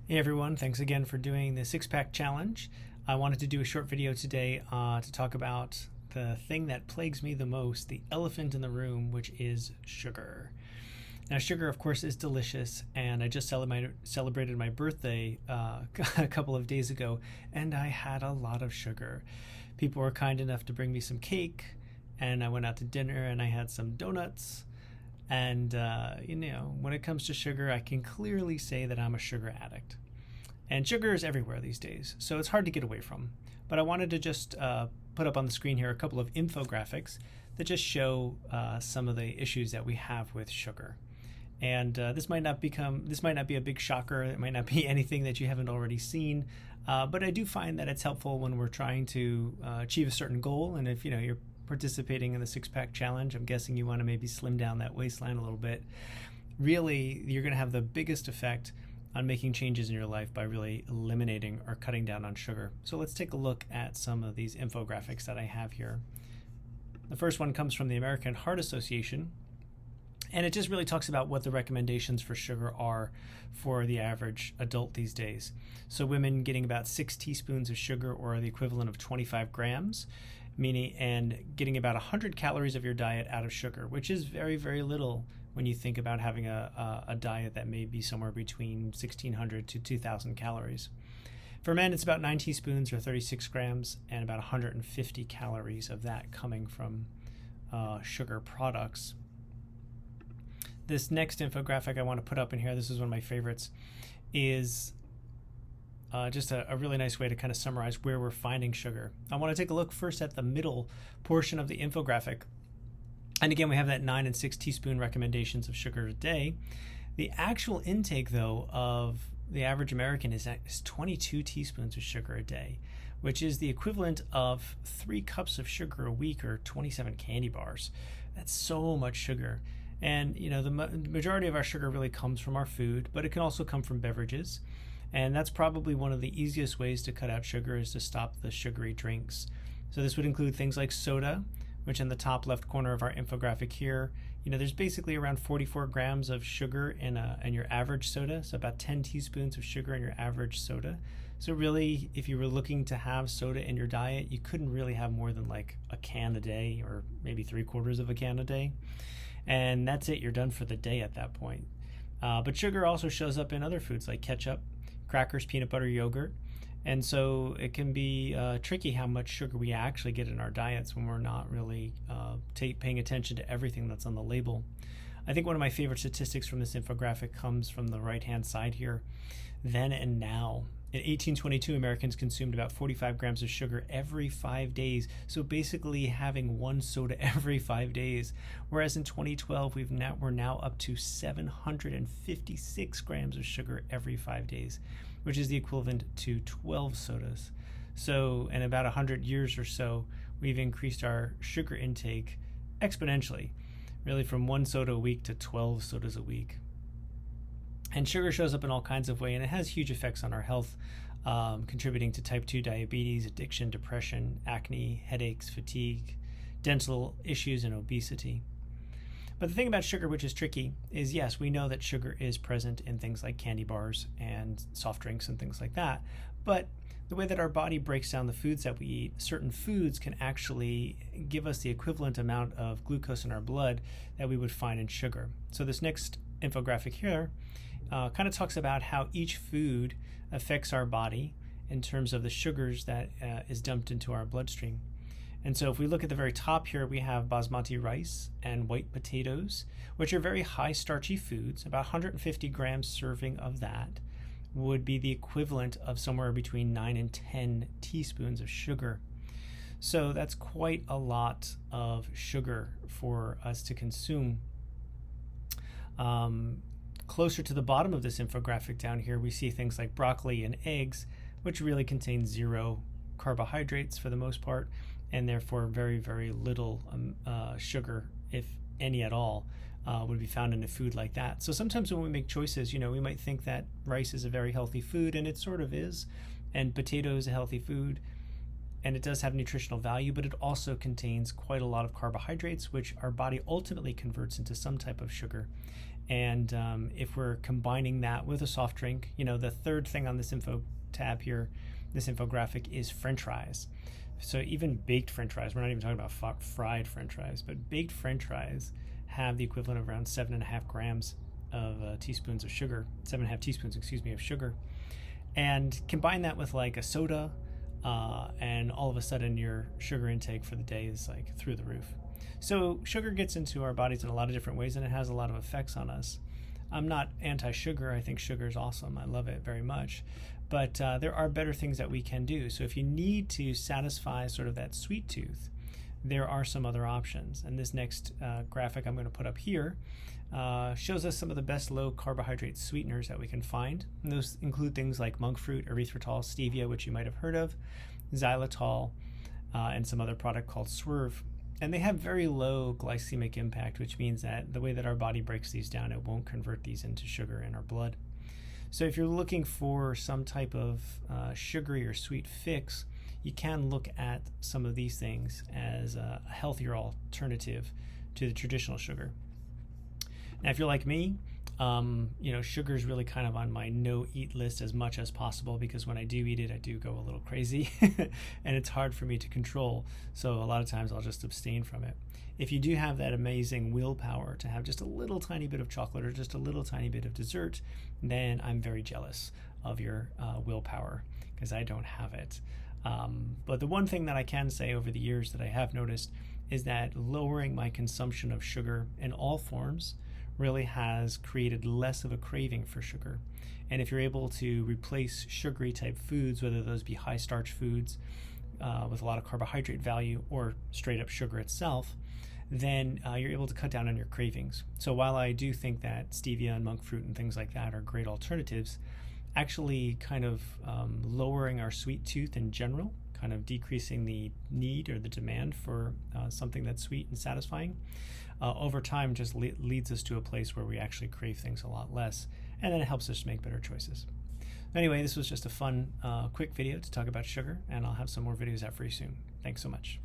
Hey everyone, thanks again for doing the six pack challenge. I wanted to do a short video today to talk about the thing that plagues me the most, the elephant in the room, which is sugar. Now, sugar, of course, is delicious, and I just celebrated my birthday a couple of days ago, and I had a lot of sugar. People were kind enough to bring me some cake, and I went out to dinner and I had some donuts. And, when it comes to sugar, I can clearly say that I'm a sugar addict. And sugar is everywhere these days, so it's hard to get away from. But I wanted to just put up on the screen here a couple of infographics that just show some of the issues that we have with sugar. And this might not be a big shocker. It might not be anything that you haven't already seen. But I do find that it's helpful when we're trying to achieve a certain goal. And if you're participating in the six-pack challenge, I'm guessing you want to maybe slim down that waistline a little bit. Really, you're going to have the biggest effect on making changes in your life by really eliminating or cutting down on sugar. So let's take a look at some of these infographics that I have here. The first one comes from the American Heart Association, and it just really talks about what the recommendations for sugar are for the average adult these days. So women getting about 6 teaspoons of sugar, or the equivalent of 25 grams, and getting about 100 calories of your diet out of sugar, which is very, very little when you think about having a diet that may be somewhere between 1,600 to 2,000 calories. For men, it's about 9 teaspoons or 36 grams, and about 150 calories of that coming from sugar products. This next infographic I want to put up in here, this is one of my favorites, is just a really nice way to kind of summarize where we're finding sugar. I want to take a look first at the middle portion of the infographic. And again, we have that 9 and 6 teaspoon recommendations of sugar a day. The actual intake, though, of the average American is 22 teaspoons of sugar a day, which is the equivalent of 3 cups of sugar a week, or 27 candy bars. That's so much sugar. And the majority of our sugar really comes from our food, but it can also come from beverages. And that's probably one of the easiest ways to cut out sugar, is to stop the sugary drinks. So this would include things like soda, which in the top left corner of our infographic here, there's basically around 44 grams of sugar in your average soda, so about 10 teaspoons of sugar in your average soda. So really, if you were looking to have soda in your diet, you couldn't really have more than like a can a day, or maybe 3/4 of a can a day. And that's it, you're done for the day at that point. But sugar also shows up in other foods like ketchup, crackers, peanut butter, yogurt. And so it can be tricky how much sugar we actually get in our diets when we're not really paying attention to everything that's on the label. I think one of my favorite statistics from this infographic comes from the right-hand side here. Then and now. In 1822, Americans consumed about 45 grams of sugar every 5 days. So basically having one soda every 5 days. Whereas in 2012, we're now up to 756 grams of sugar every 5 days, which is the equivalent to 12 sodas. So in about 100 years or so, we've increased our sugar intake exponentially, really from 1 soda a week to 12 sodas a week. And sugar shows up in all kinds of ways, and it has huge effects on our health, contributing to type 2 diabetes, addiction, depression, acne, headaches, fatigue, dental issues, and obesity. But the thing about sugar, which is tricky, is yes, we know that sugar is present in things like candy bars and soft drinks and things like that. But the way that our body breaks down the foods that we eat, certain foods can actually give us the equivalent amount of glucose in our blood that we would find in sugar. So this next infographic here kind of talks about how each food affects our body in terms of the sugars that is dumped into our bloodstream. And so if we look at the very top here, we have basmati rice and white potatoes, which are very high starchy foods. About 150 grams serving of that would be the equivalent of somewhere between 9 and 10 teaspoons of sugar. So that's quite a lot of sugar for us to consume. Closer to the bottom of this infographic down here, we see things like broccoli and eggs, which really contain 0 carbohydrates for the most part, and therefore very, very little sugar, if any at all, would be found in a food like that. So sometimes when we make choices, we might think that rice is a very healthy food, and it sort of is, and potato is a healthy food. and it does have nutritional value, but it also contains quite a lot of carbohydrates, which our body ultimately converts into some type of sugar. And if we're combining that with a soft drink, the third thing on this info tab here, this infographic, is French fries. So even baked French fries, we're not even talking about fried French fries, but baked French fries have the equivalent of around 7.5 grams of teaspoons of sugar, 7.5 teaspoons, of sugar. And combine that with like a soda, and all of a sudden your sugar intake for the day is like through the roof. So sugar gets into our bodies in a lot of different ways, and it has a lot of effects on us. I'm not anti-sugar. I think sugar is awesome. I love it very much. But there are better things that we can do. So if you need to satisfy sort of that sweet tooth, there are some other options. And this next graphic I'm going to put up here shows us some of the best low carbohydrate sweeteners that we can find. And those include things like monk fruit, erythritol, stevia, which you might have heard of, xylitol, and some other product called Swerve. And they have very low glycemic impact, which means that the way that our body breaks these down, it won't convert these into sugar in our blood. So if you're looking for some type of sugary or sweet fix, you can look at some of these things as a healthier alternative to the traditional sugar. Now, if you're like me, sugar is really kind of on my no-eat list as much as possible, because when I do eat it, I do go a little crazy, and it's hard for me to control. So a lot of times I'll just abstain from it. If you do have that amazing willpower to have just a little tiny bit of chocolate or just a little tiny bit of dessert, then I'm very jealous of your willpower, because I don't have it. But the one thing that I can say over the years that I have noticed is that lowering my consumption of sugar in all forms really has created less of a craving for sugar. And if you're able to replace sugary type foods, whether those be high starch foods with a lot of carbohydrate value or straight up sugar itself, then you're able to cut down on your cravings. So while I do think that stevia and monk fruit and things like that are great alternatives, actually kind of lowering our sweet tooth in general, kind of decreasing the need or the demand for something that's sweet and satisfying, over time just leads us to a place where we actually crave things a lot less, and then it helps us make better choices. Anyway, this was just a fun, quick video to talk about sugar, and I'll have some more videos out for you soon. Thanks so much.